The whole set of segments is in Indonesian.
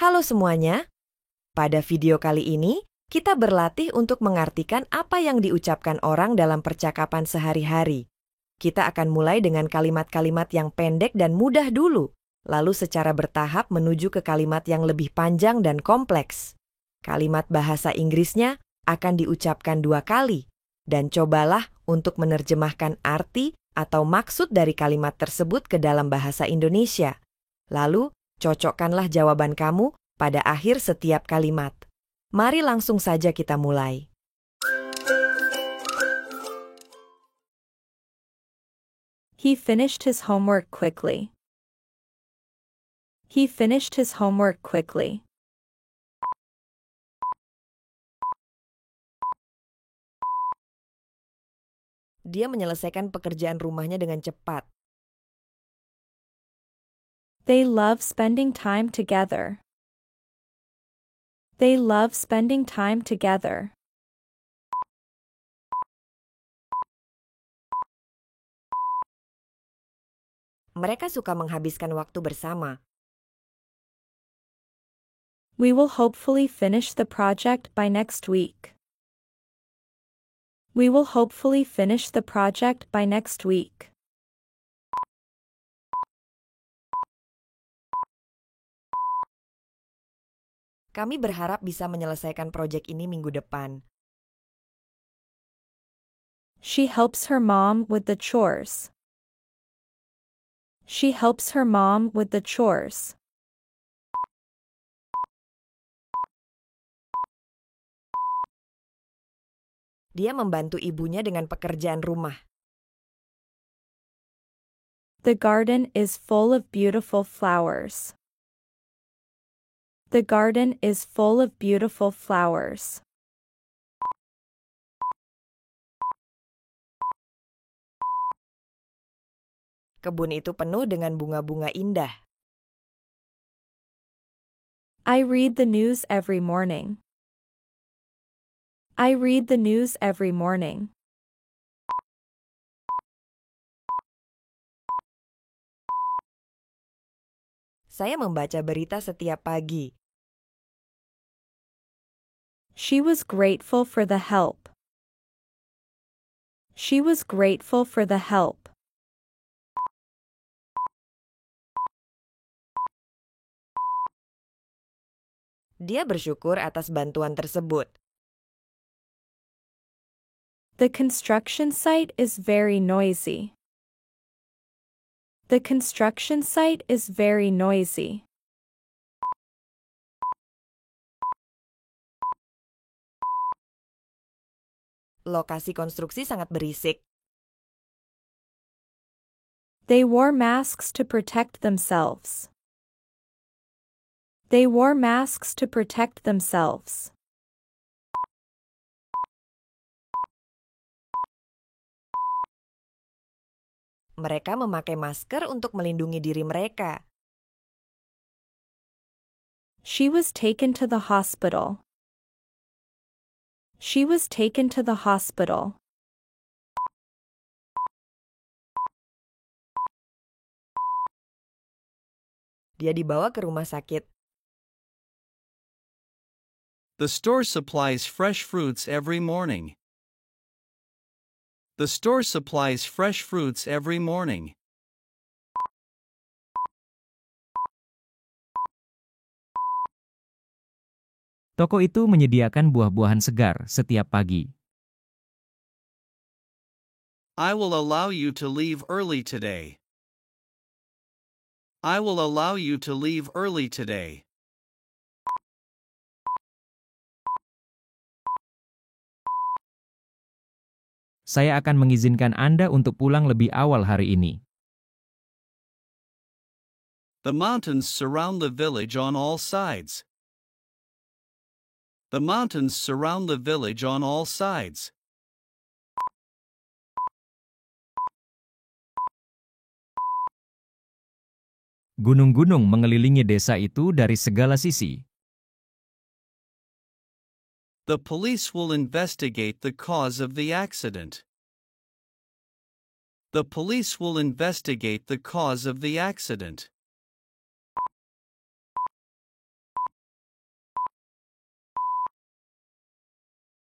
Halo semuanya, pada video kali ini kita berlatih untuk mengartikan apa yang diucapkan orang dalam percakapan sehari-hari. Kita akan mulai dengan kalimat-kalimat yang pendek dan mudah dulu, lalu secara bertahap menuju ke kalimat yang lebih panjang dan kompleks. Kalimat bahasa Inggrisnya akan diucapkan 2 kali, dan cobalah untuk menerjemahkan arti atau maksud dari kalimat tersebut ke dalam bahasa Indonesia. Lalu, cocokkanlah jawaban kamu pada akhir setiap kalimat. Mari langsung saja kita mulai. He finished his homework quickly. He finished his homework quickly. Dia menyelesaikan pekerjaan rumahnya dengan cepat. They love spending time together. They love spending time together. Mereka suka menghabiskan waktu bersama. We will hopefully finish the project by next week. We will hopefully finish the project by next week. Kami berharap bisa menyelesaikan proyek ini minggu depan. She helps her mom with the chores. She helps her mom with the chores. Dia membantu ibunya dengan pekerjaan rumah. The garden is full of beautiful flowers. The garden is full of beautiful flowers. Kebun itu penuh dengan bunga-bunga indah. I read the news every morning. I read the news every morning. Saya membaca berita setiap pagi. She was grateful for the help. She was grateful for the help. Dia bersyukur atas bantuan tersebut. The construction site is very noisy. The construction site is very noisy. Lokasi konstruksi sangat berisik. They wore masks to protect themselves. They wore masks to protect themselves. Mereka memakai masker untuk melindungi diri mereka. She was taken to the hospital. She was taken to the hospital. Dia dibawa ke rumah sakit. The store supplies fresh fruits every morning. The store supplies fresh fruits every morning. Toko itu menyediakan buah-buahan segar setiap pagi. I will allow you to leave early today. I will allow you to leave early today. Saya akan mengizinkan Anda untuk pulang lebih awal hari ini. The mountains surround the village on all sides. The mountains surround the village on all sides. Gunung-gunung mengelilingi desa itu dari segala sisi. The police will investigate the cause of the accident. The police will investigate the cause of the accident.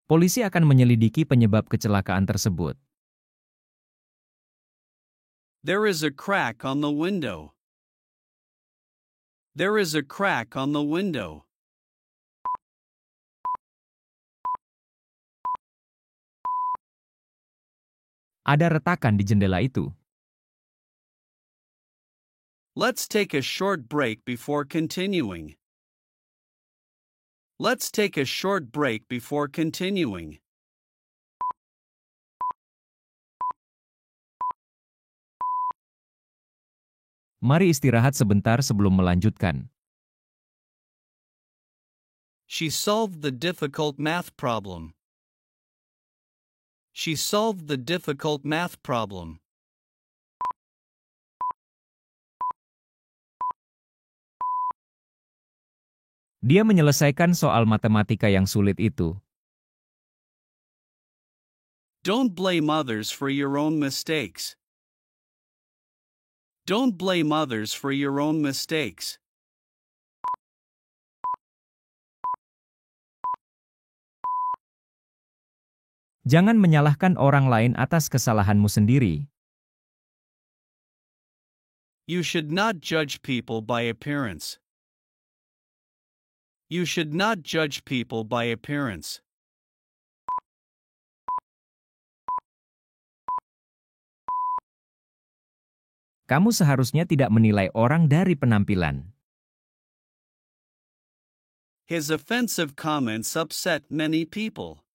Polisi akan menyelidiki penyebab kecelakaan tersebut. There is a crack on the window. There is a crack on the window. Ada retakan di jendela itu. Let's take a short break before continuing. Let's take a short break before continuing. Mari istirahat sebentar sebelum melanjutkan. She solved the difficult math problem. She solved the difficult math problem. Dia menyelesaikan soal matematika yang sulit itu. Don't blame others for your own mistakes. Don't blame others for your own mistakes. Jangan menyalahkan orang lain atas kesalahanmu sendiri. You should not judge people by appearance. You should not judge people by appearance. Kamu seharusnya tidak menilai orang dari penampilan. His offensive comments upset many people.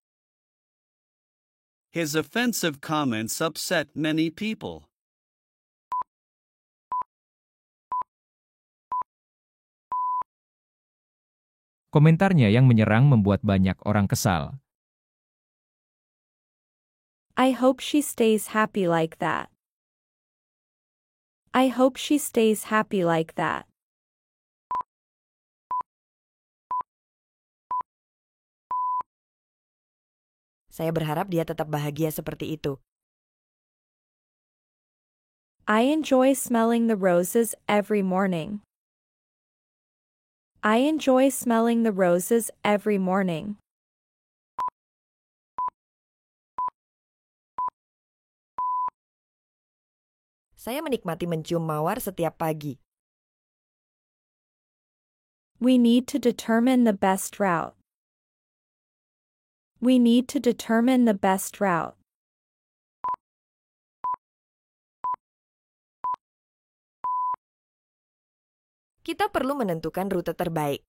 His offensive comments upset many people. Komentarnya yang menyerang membuat banyak orang kesal. I hope she stays happy like that. I hope she stays happy like that. Saya berharap dia tetap bahagia seperti itu. I enjoy smelling the roses every morning. I enjoy smelling the roses every morning. Saya menikmati mencium mawar setiap pagi. We need to determine the best route. We need to determine the best route. Kita perlu menentukan rute terbaik.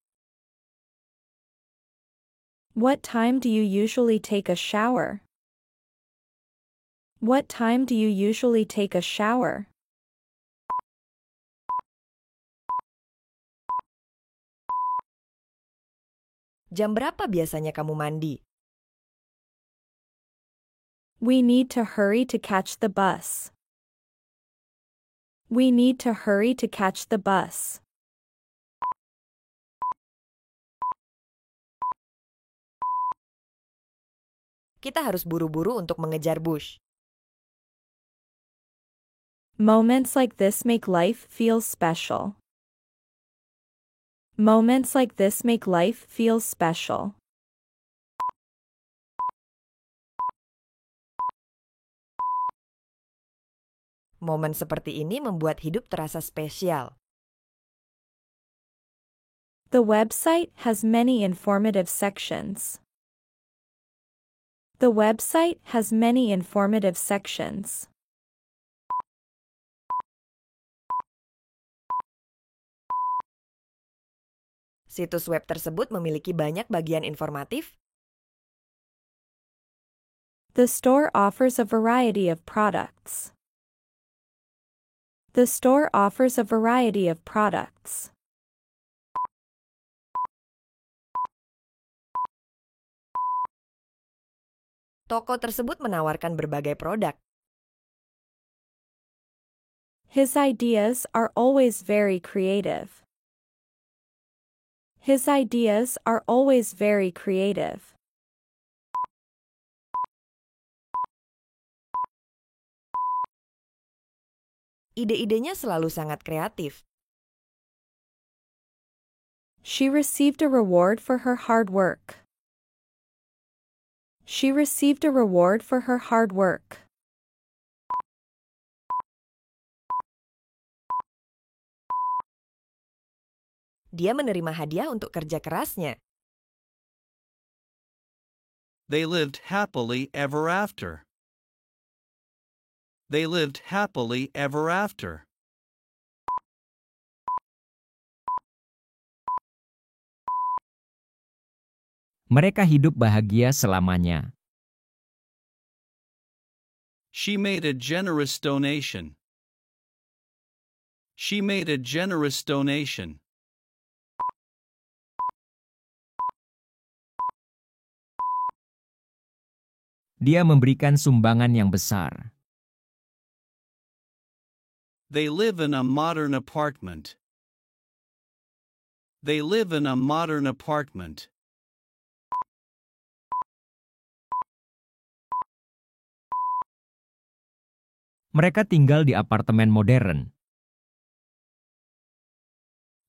What time do you usually take a shower? What time do you usually take a shower? Jam berapa biasanya kamu mandi? We need to hurry to catch the bus. We need to hurry to catch the bus. Kita harus buru-buru untuk mengejar bus. Moments like this make life feel special. Moments like this make life feel special. Momen seperti ini membuat hidup terasa spesial. The website has many informative sections. The website has many informative sections. Situs web tersebut memiliki banyak bagian informatif. The store offers a variety of products. The store offers a variety of products. Toko tersebut menawarkan berbagai produk. His ideas are always very creative. His ideas are always very creative. Ide-idenya selalu sangat kreatif. She received a reward for her hard work. She received a reward for her hard work. Dia menerima hadiah untuk kerja kerasnya. They lived happily ever after. They lived happily ever after. Mereka hidup bahagia selamanya. She made a generous donation. She made a generous donation. Dia memberikan sumbangan yang besar. They live in a modern apartment. They live in a modern apartment. Mereka tinggal di apartemen modern.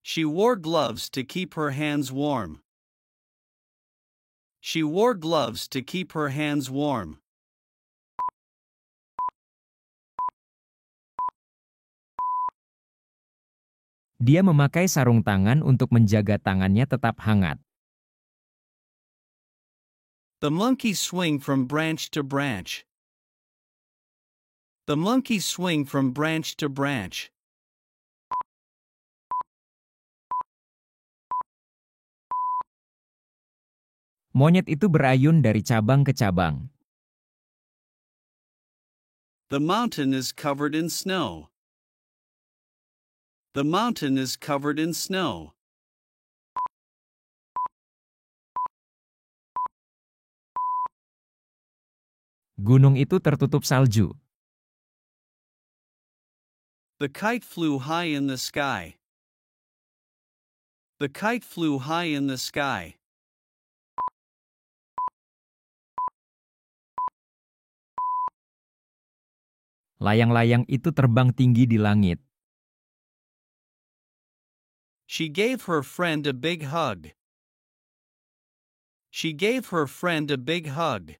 She wore gloves to keep her hands warm. She wore gloves to keep her hands warm. Dia memakai sarung tangan untuk menjaga tangannya tetap hangat. The monkeys swing from branch to branch. The monkeys swing from branch to branch. Monyet itu berayun dari cabang ke cabang. The mountain is covered in snow. The mountain is covered in snow. Gunung itu tertutup salju. The kite flew high in the sky. The kite flew high in the sky. Layang-layang itu terbang tinggi di langit. She gave her friend a big hug. She gave her friend a big hug.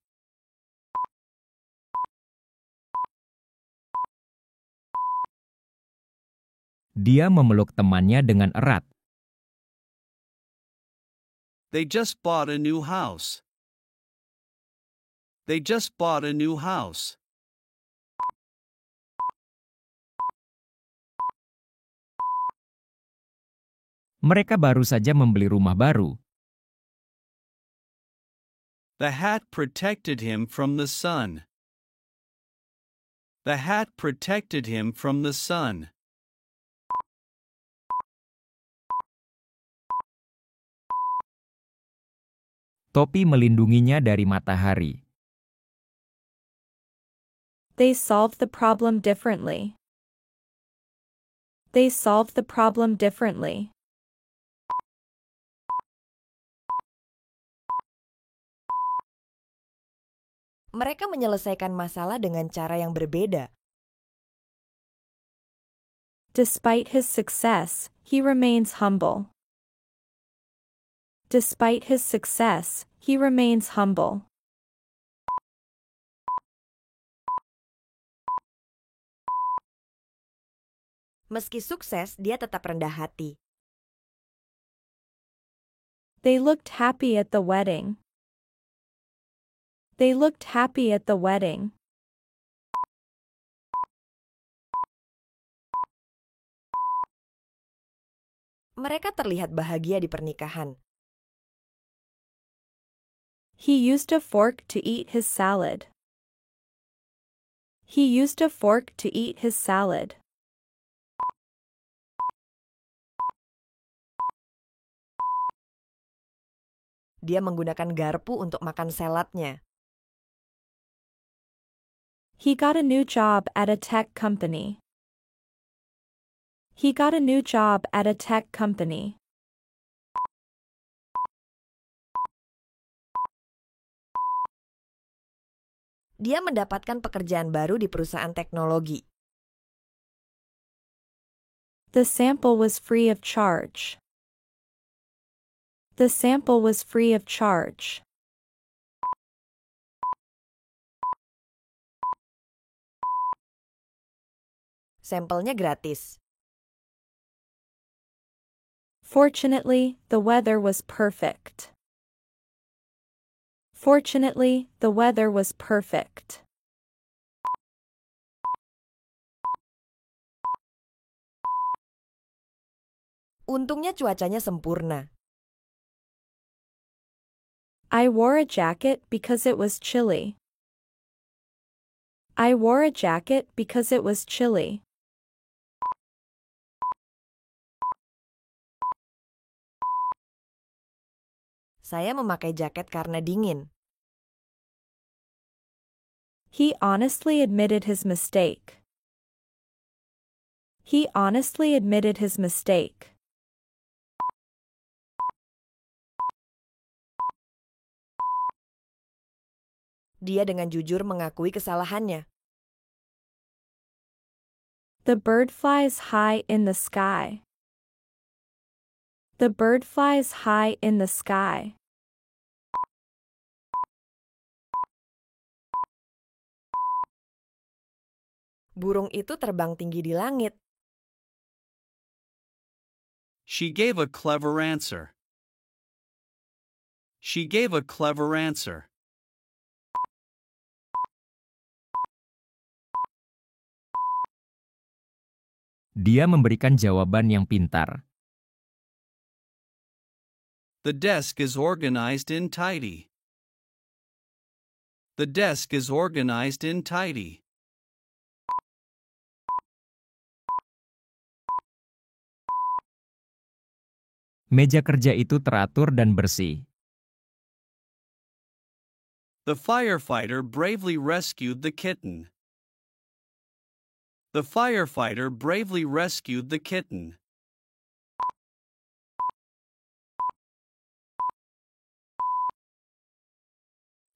Dia memeluk temannya dengan erat. They just bought a new house. They just bought a new house. Mereka baru saja membeli rumah baru. The hat protected him from the sun. The hat protected him from the sun. Topi melindunginya dari matahari. They solved the problem differently. They solved the problem differently. Mereka menyelesaikan masalah dengan cara yang berbeda. Despite his success, he remains humble. Despite his success, he remains humble. Meski sukses, dia tetap rendah hati. They looked happy at the wedding. They looked happy at the wedding. Mereka terlihat bahagia di pernikahan. He used a fork to eat his salad. He used a fork to eat his salad. Dia menggunakan garpu untuk makan saladnya. He got a new job at a tech company. He got a new job at a tech company. Dia mendapatkan pekerjaan baru di perusahaan teknologi. The sample was free of charge. The sample was free of charge. Sampelnya gratis. Fortunately, the weather was perfect. Fortunately, the weather was perfect. Untungnya cuacanya sempurna. I wore a jacket because it was chilly. I wore a jacket because it was chilly. Saya memakai jaket karena dingin. He honestly admitted his mistake. He honestly admitted his mistake. Dia dengan jujur mengakui kesalahannya. The bird flies high in the sky. The bird flies high in the sky. Burung itu terbang tinggi di langit. She gave a clever answer. She gave a clever answer. Dia memberikan jawaban yang pintar. The desk is organized in tidy. The desk is organized in tidy. Meja kerja itu teratur dan bersih. The firefighter bravely rescued the kitten. The firefighter bravely rescued the kitten.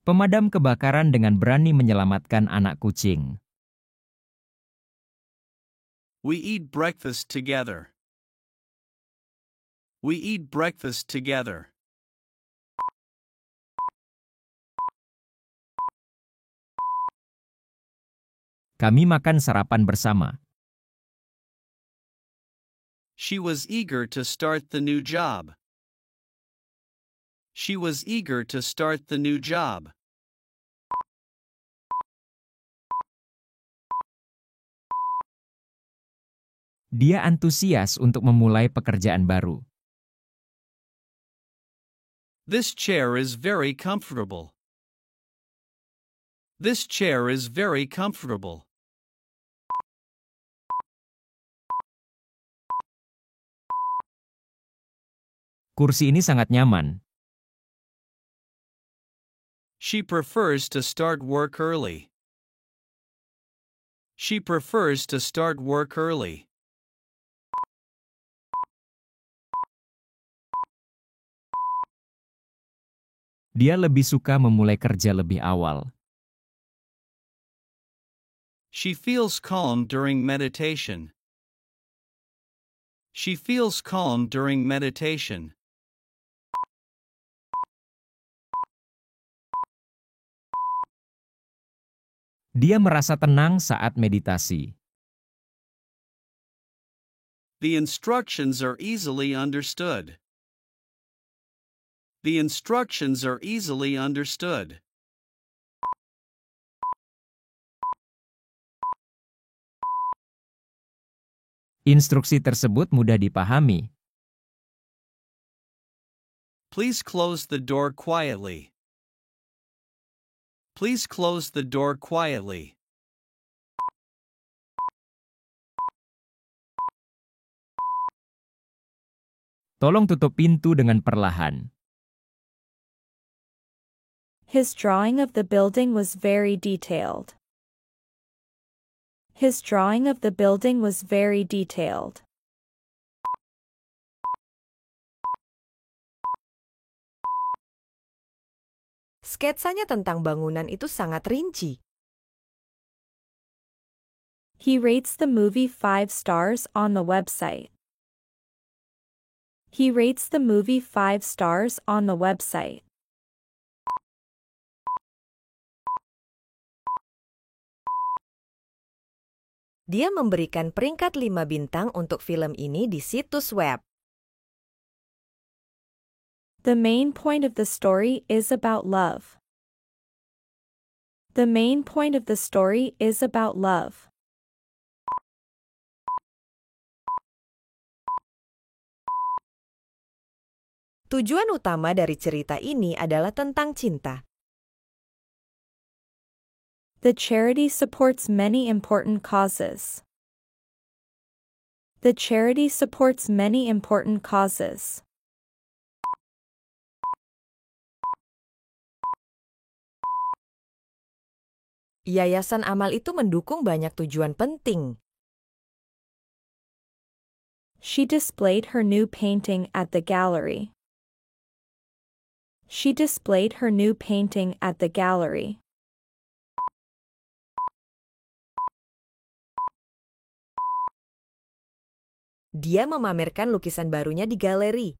Pemadam kebakaran dengan berani menyelamatkan anak kucing. We eat breakfast together. We eat breakfast together. Kami makan sarapan bersama. She was eager to start the new job. She was eager to start the new job. Dia antusias untuk memulai pekerjaan baru. This chair is very comfortable. This chair is very comfortable. Kursi ini sangat nyaman. She prefers to start work early. She prefers to start work early. Dia lebih suka memulai kerja lebih awal. She feels calm during meditation. She feels calm during meditation. Dia merasa tenang saat meditasi. The instructions are easily understood. The instructions are easily understood. Instruksi tersebut mudah dipahami. Please close the door quietly. Please close the door quietly. Tolong tutup pintu dengan perlahan. His drawing of the building was very detailed. His drawing of the building was very detailed. Sketsanya tentang bangunan itu sangat rinci. He rates the movie 5 stars on the website. He rates the movie 5 stars on the website. Dia memberikan peringkat 5 bintang untuk film ini di situs web. The main point of the story is about love. The main point of the story is about love. Tujuan utama dari cerita ini adalah tentang cinta. The charity supports many important causes. The charity supports many important causes. Yayasan amal itu mendukung banyak tujuan penting. She displayed her new painting at the gallery. She displayed her new painting at the gallery. Dia memamerkan lukisan barunya di galeri.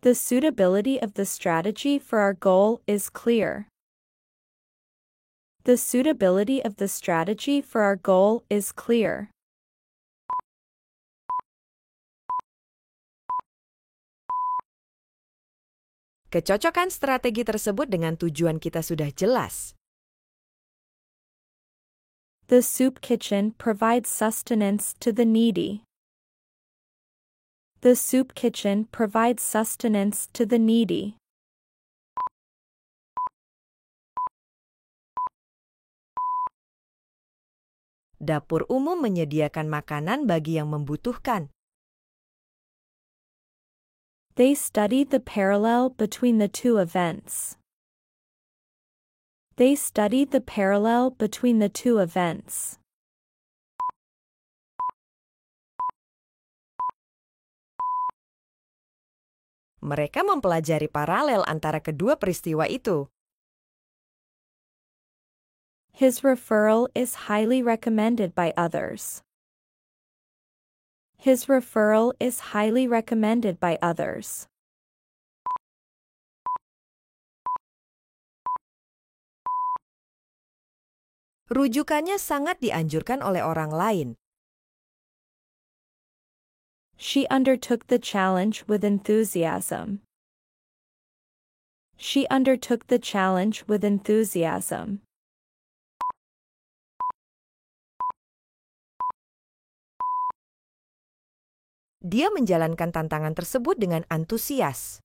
The suitability of the strategy for our goal is clear. The suitability of the strategy for our goal is clear. Kecocokan strategi tersebut dengan tujuan kita sudah jelas. The soup kitchen provides sustenance to the needy. The soup kitchen provides sustenance to the needy. Dapur umum menyediakan makanan bagi yang membutuhkan. They studied the parallel between the two events. They studied the parallel between the two events. Mereka mempelajari paralel antara kedua peristiwa itu. His referral is highly recommended by others. His referral is highly recommended by others. Rujukannya sangat dianjurkan oleh orang lain. She undertook the challenge with enthusiasm. She undertook the challenge with enthusiasm. Dia menjalankan tantangan tersebut dengan antusias.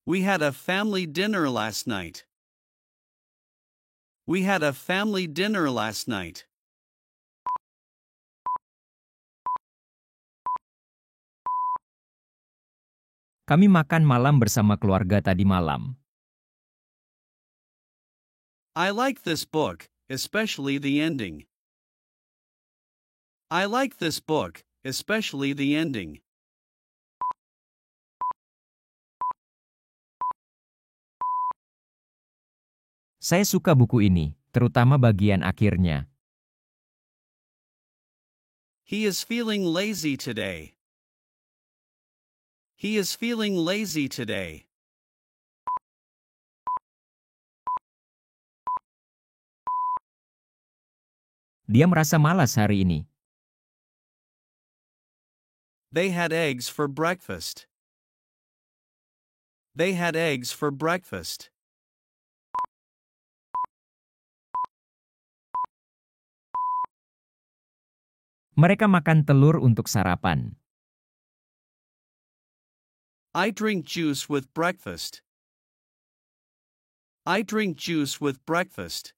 We had a family dinner last night. We had a family dinner last night. Kami makan malam bersama keluarga tadi malam. I like this book, especially the ending. I like this book, especially the ending. Saya suka buku ini, terutama bagian akhirnya. He is feeling lazy today. He is feeling lazy today. Dia merasa malas hari ini. They had eggs for breakfast. They had eggs for breakfast. Mereka makan telur untuk sarapan. I drink juice with breakfast. I drink juice with breakfast.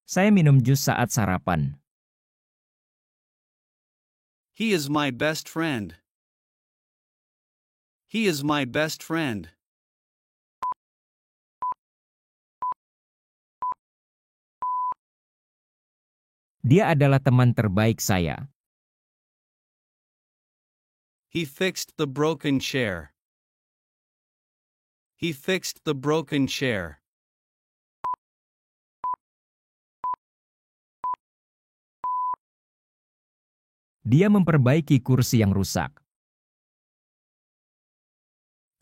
Saya minum jus saat sarapan. He is my best friend. He is my best friend. Dia adalah teman terbaik saya. He fixed the broken chair. He fixed the broken chair. Dia memperbaiki kursi yang rusak.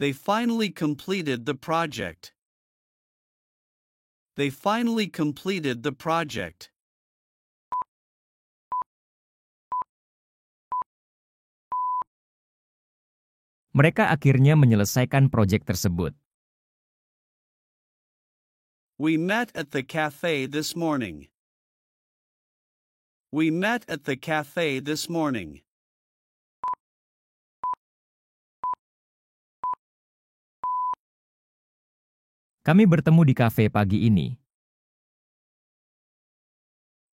They finally completed the project. They finally completed the project. Mereka akhirnya menyelesaikan proyek tersebut. We met at the cafe this morning. We met at the cafe this morning. Kami bertemu di kafe pagi ini.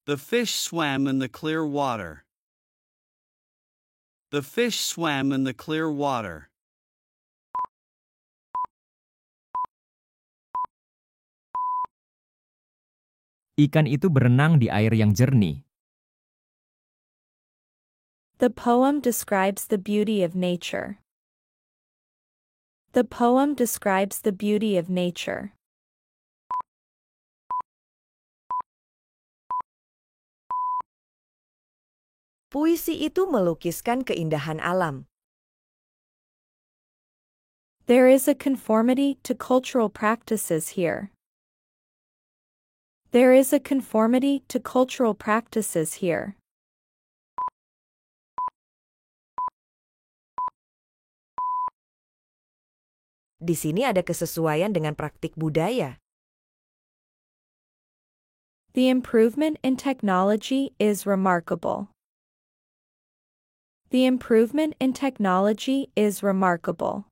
The fish swam in the clear water. The fish swam in the clear water. Ikan itu berenang di air yang jernih. The poem describes the beauty of nature. The poem describes the beauty of nature. Puisi itu melukiskan keindahan alam. There is a conformity to cultural practices here. There is a conformity to cultural practices here. Di sini ada kesesuaian dengan praktik budaya. The improvement in technology is remarkable. The improvement in technology is remarkable.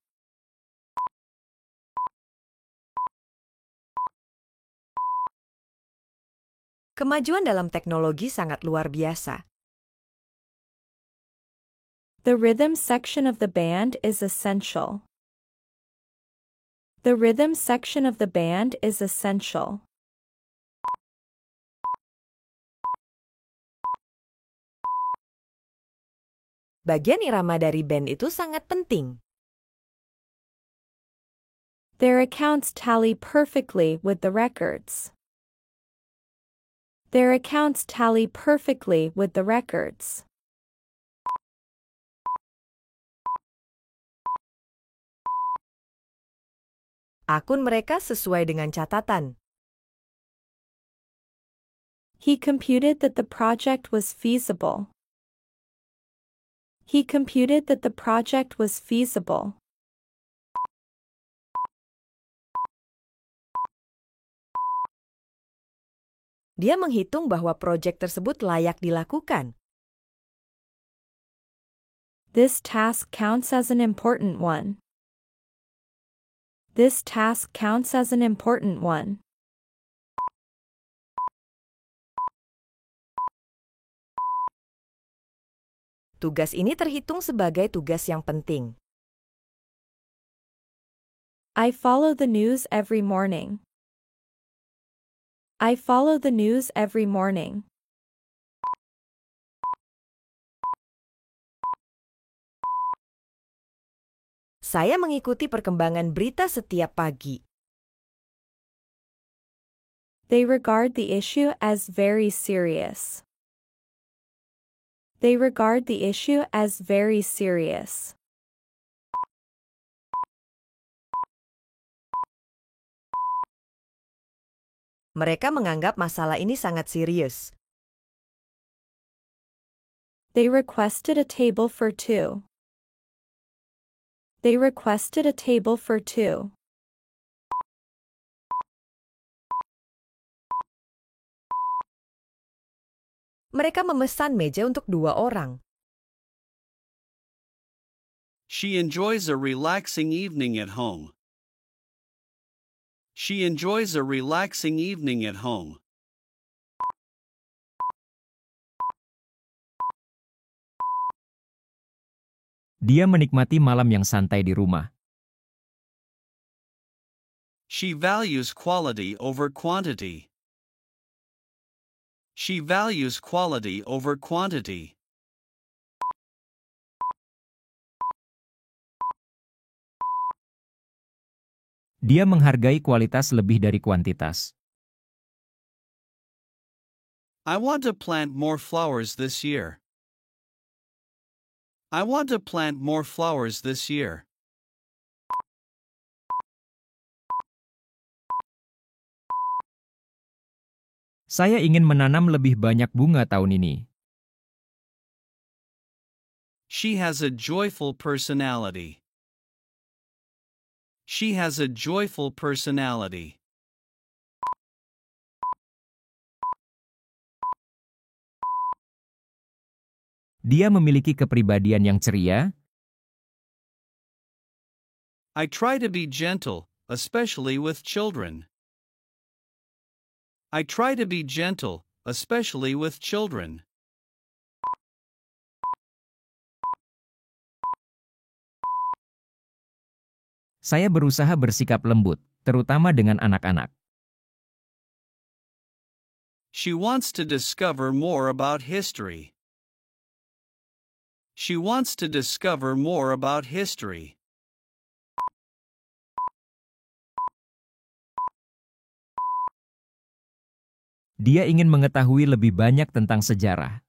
Kemajuan dalam teknologi sangat luar biasa. The rhythm section of the band is essential. The rhythm section of the band is essential. Bagian irama dari band itu sangat penting. Their accounts tally perfectly with the records. Their accounts tally perfectly with the records. Akun mereka sesuai dengan catatan. He computed that the project was feasible. He computed that the project was feasible. Dia menghitung bahwa proyek tersebut layak dilakukan. This task counts as an important one. This task counts as an important one. Tugas ini terhitung sebagai tugas yang penting. I follow the news every morning. I follow the news every morning. Saya mengikuti perkembangan berita setiap pagi. They regard the issue as very serious. They regard the issue as very serious. Mereka menganggap masalah ini sangat serius. They requested a table for two. They requested a table for two. Mereka memesan meja untuk 2 orang. She enjoys a relaxing evening at home. She enjoys a relaxing evening at home. Dia menikmati malam yang santai di rumah. She values quality over quantity. She values quality over quantity. Dia menghargai kualitas lebih dari kuantitas. I want to plant more flowers this year. I want to plant more flowers this year. Saya ingin menanam lebih banyak bunga tahun ini. She has a joyful personality. She has a joyful personality. Dia memiliki kepribadian yang ceria. I try to be gentle, especially with children. I try to be gentle, especially with children. Saya berusaha bersikap lembut, terutama dengan anak-anak. She wants to discover more about history. She wants to discover more about history. Dia ingin mengetahui lebih banyak tentang sejarah.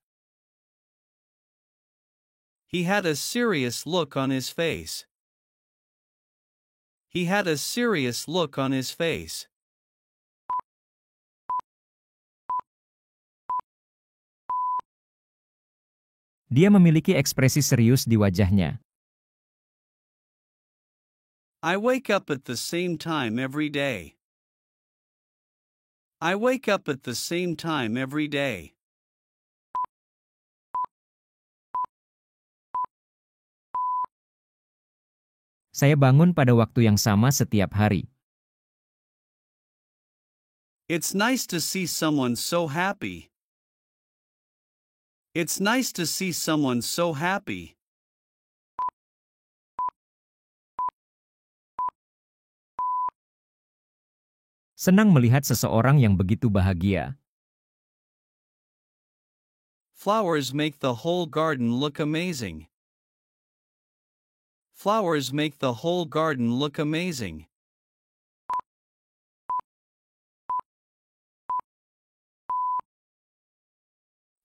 He had a serious look on his face. He had a serious look on his face. Dia memiliki ekspresi serius di wajahnya. I wake up at the same time every day. I wake up at the same time every day. Saya bangun pada waktu yang sama setiap hari. It's nice to see someone so happy. It's nice to see someone so happy. Senang melihat seseorang yang begitu bahagia. Flowers make the whole garden look amazing. Flowers make the whole garden look amazing.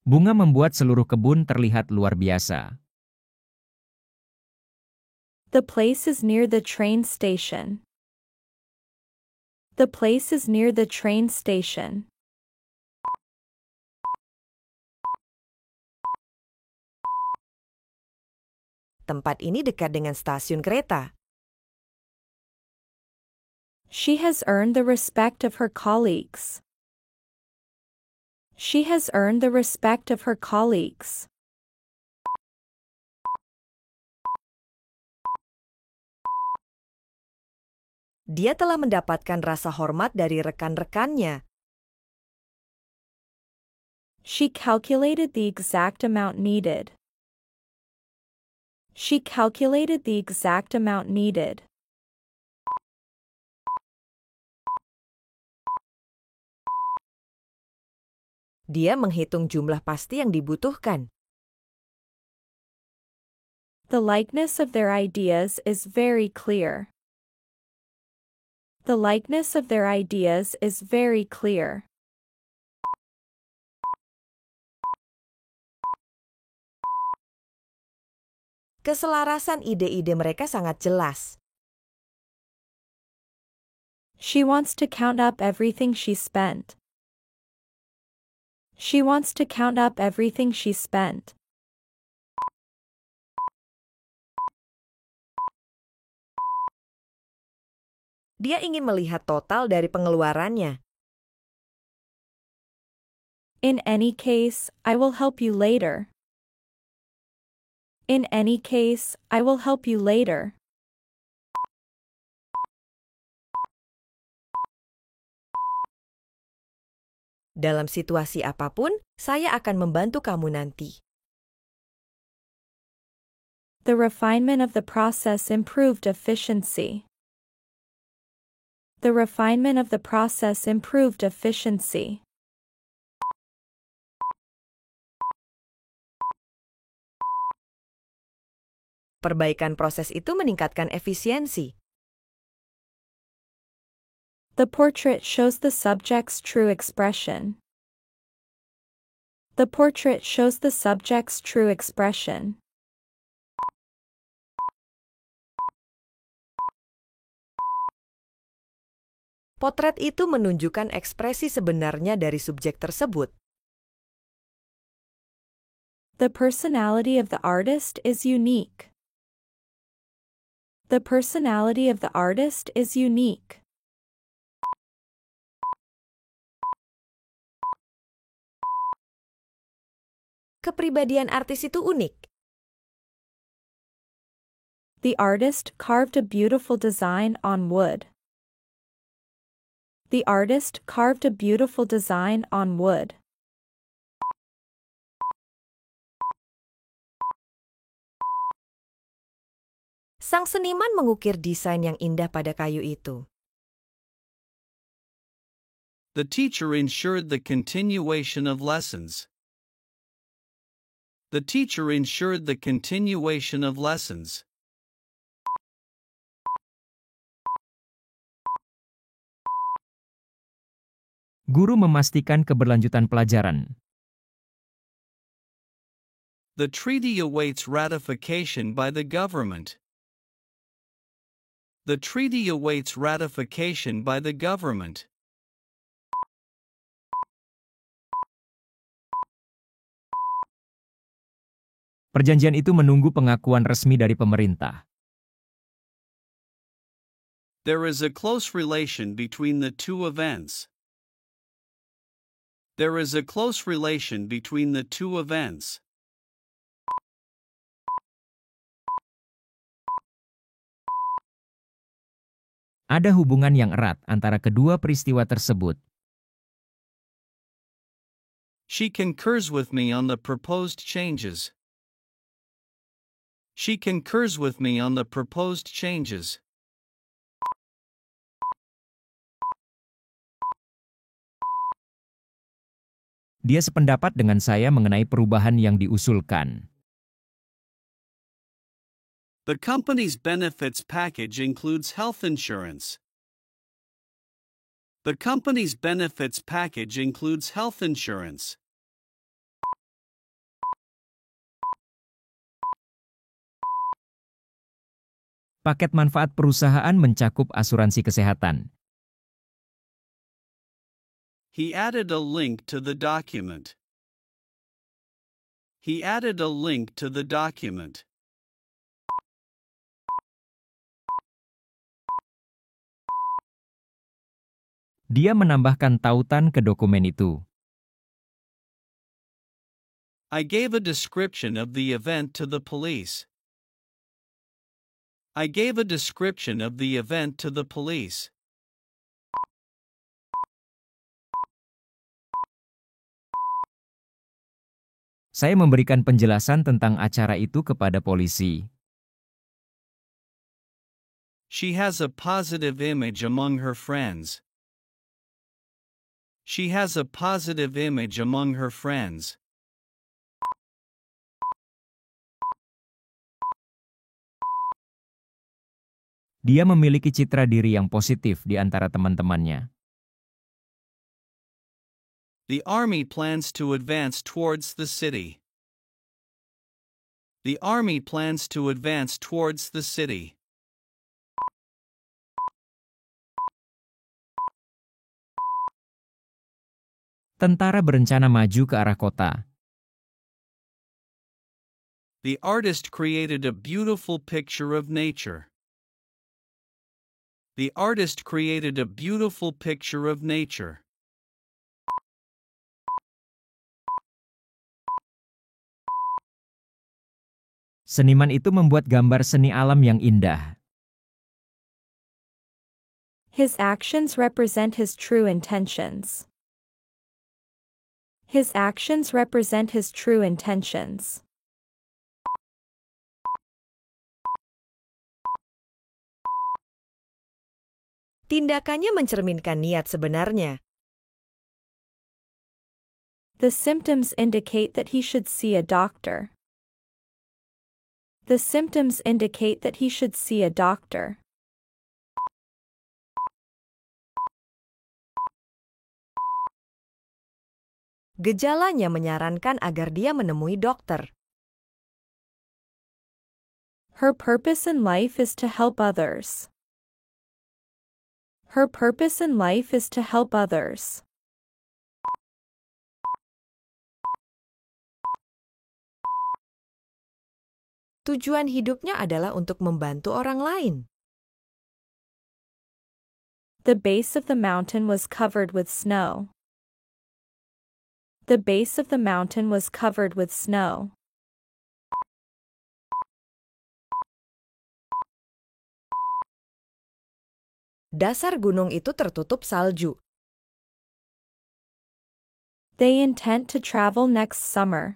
Bunga membuat seluruh kebun terlihat luar biasa. The place is near the train station. The place is near the train station. Tempat ini dekat dengan stasiun kereta. She has earned the respect of her colleagues. She has earned the respect of her colleagues. Dia telah mendapatkan rasa hormat dari rekan-rekannya. She calculated the exact amount needed. She calculated the exact amount needed. Dia menghitung jumlah pasti yang dibutuhkan. The likeness of their ideas is very clear. The likeness of their ideas is very clear. Keselarasan ide-ide mereka sangat jelas. She wants to count up everything she spent. She wants to count up everything she spent. Dia ingin melihat total dari pengeluarannya. In any case, I will help you later. In any case, I will help you later. Dalam situasi apapun, saya akan membantu kamu nanti. The refinement of the process improved efficiency. The refinement of the process improved efficiency. Perbaikan proses itu meningkatkan efisiensi. The portrait shows the subject's true expression. The portrait shows the subject's true expression. Potret itu menunjukkan ekspresi sebenarnya dari subjek tersebut. The personality of the artist is unique. The personality of the artist is unique. Kepribadian artis itu unik. The artist carved a beautiful design on wood. The artist carved a beautiful design on wood. Sang seniman mengukir desain yang indah pada kayu itu. The teacher ensured the continuation of lessons. The teacher ensured the continuation of lessons. Guru memastikan keberlanjutan pelajaran. The treaty awaits ratification by the government. The treaty awaits ratification by the government. Perjanjian itu menunggu pengakuan resmi dari pemerintah. There is a close relation between the two events. There is a close relation between the two events. Ada hubungan yang erat antara kedua peristiwa tersebut. She concurs with me on the proposed changes. She concurs with me on the proposed changes. Dia sependapat dengan saya mengenai perubahan yang diusulkan. The company's benefits package includes health insurance. The company's benefits package includes health insurance. Paket manfaat perusahaan mencakup asuransi kesehatan. He added a link to the document. He added a link to the document. Dia menambahkan tautan ke dokumen itu. I gave a description of the event to the police. I gave a description of the event to the police. Saya memberikan penjelasan tentang acara itu kepada polisi. She has a positive image among her friends. She has a positive image among her friends. Dia memiliki citra diri yang positif di antara teman-temannya. The army plans to advance towards the city. The army plans to advance towards the city. Tentara berencana maju ke arah kota. The artist created a beautiful picture of nature. The artist created a beautiful picture of nature. Seniman itu membuat gambar seni alam yang indah. His actions represent his true intentions. His actions represent his true intentions. Tindakannya mencerminkan niat sebenarnya. The symptoms indicate that he should see a doctor. The symptoms indicate that he should see a doctor. Gejalanya menyarankan agar dia menemui dokter. Her purpose in life is to help others. Her purpose in life is to help others. Tujuan hidupnya adalah untuk membantu orang lain. The base of the mountain was covered with snow. The base of the mountain was covered with snow. Dasar gunung itu tertutup salju. They intend to travel next summer.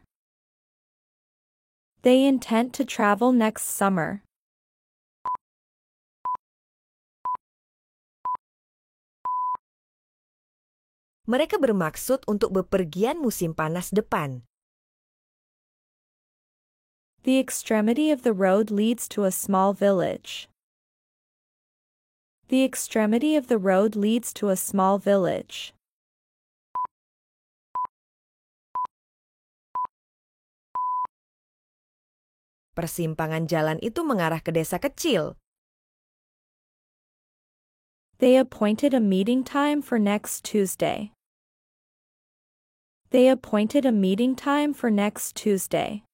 They intend to travel next summer. Mereka bermaksud untuk bepergian musim panas depan. The extremity of the road leads to a small village. The extremity of the road leads to a small village. Persimpangan jalan itu mengarah ke desa kecil. They appointed a meeting time for next Tuesday. They appointed a meeting time for next Tuesday.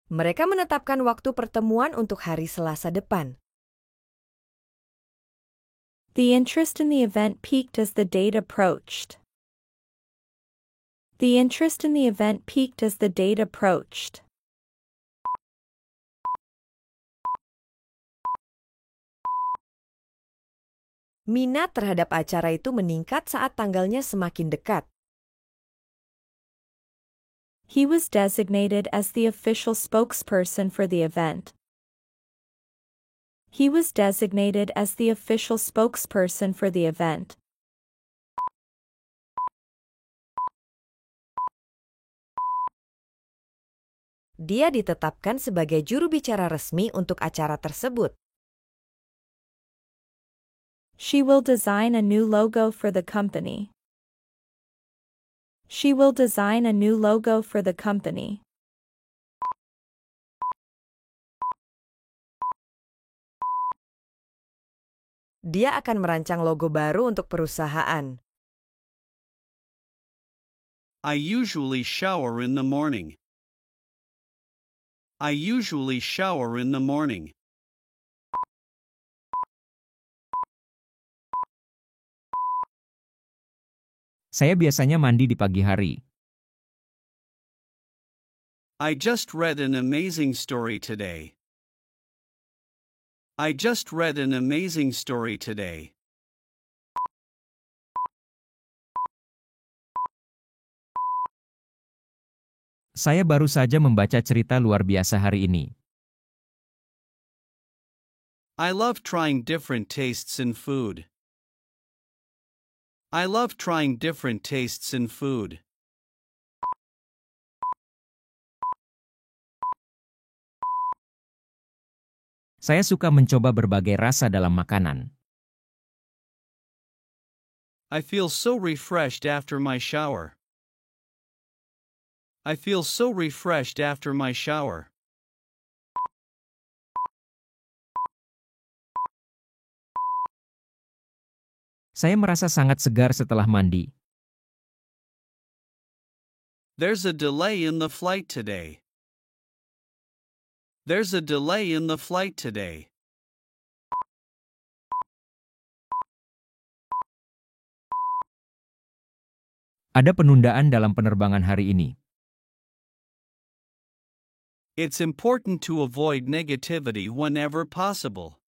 Mereka menetapkan waktu pertemuan untuk hari Selasa depan. The interest in the event peaked as the date approached. The interest in the event peaked as the date approached. Minat terhadap acara itu meningkat saat tanggalnya semakin dekat. He was designated as the official spokesperson for the event. He was designated as the official spokesperson for the event. Dia ditetapkan sebagai juru bicara resmi untuk acara tersebut. She will design a new logo for the company. She will design a new logo for the company. Dia akan merancang logo baru untuk perusahaan. I usually shower in the morning. I usually shower in the morning. Saya biasanya mandi di pagi hari. I just read an amazing story today. I just read an amazing story today. Saya baru saja membaca cerita luar biasa hari ini. I love trying different tastes in food. I love trying different tastes in food. Saya suka mencoba berbagai rasa dalam makanan. I feel so refreshed after my shower. I feel so refreshed after my shower. Saya merasa sangat segar setelah mandi. There's a delay in the flight today. There's a delay in the flight today. Ada penundaan dalam penerbangan hari ini. It's important to avoid negativity whenever possible.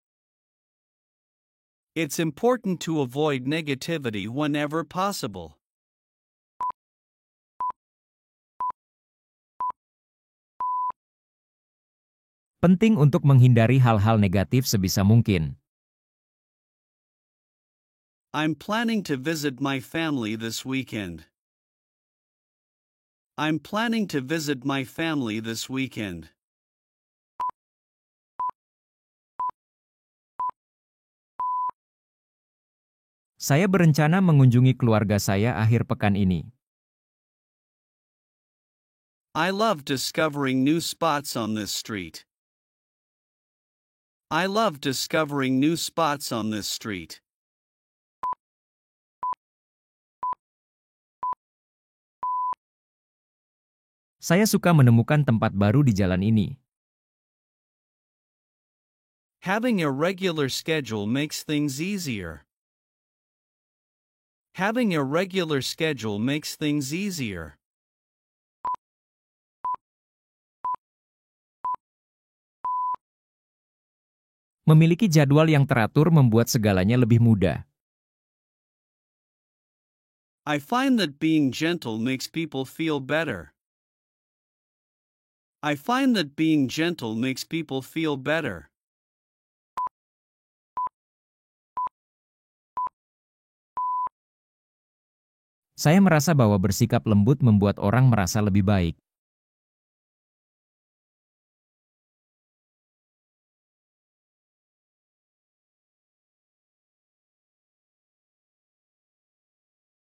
It's important to avoid negativity whenever possible. Penting untuk menghindari hal-hal negatif sebisa mungkin. I'm planning to visit my family this weekend. I'm planning to visit my family this weekend. Saya berencana mengunjungi keluarga saya akhir pekan ini. I love discovering new spots on this street. I love discovering new spots on this street. Saya suka menemukan tempat baru di jalan ini. Having a regular schedule makes things easier. Having a regular schedule makes things easier. Memiliki jadwal yang teratur membuat segalanya lebih mudah. I find that being gentle makes people feel better. I find that being gentle makes people feel better. Saya merasa bahwa bersikap lembut membuat orang merasa lebih baik.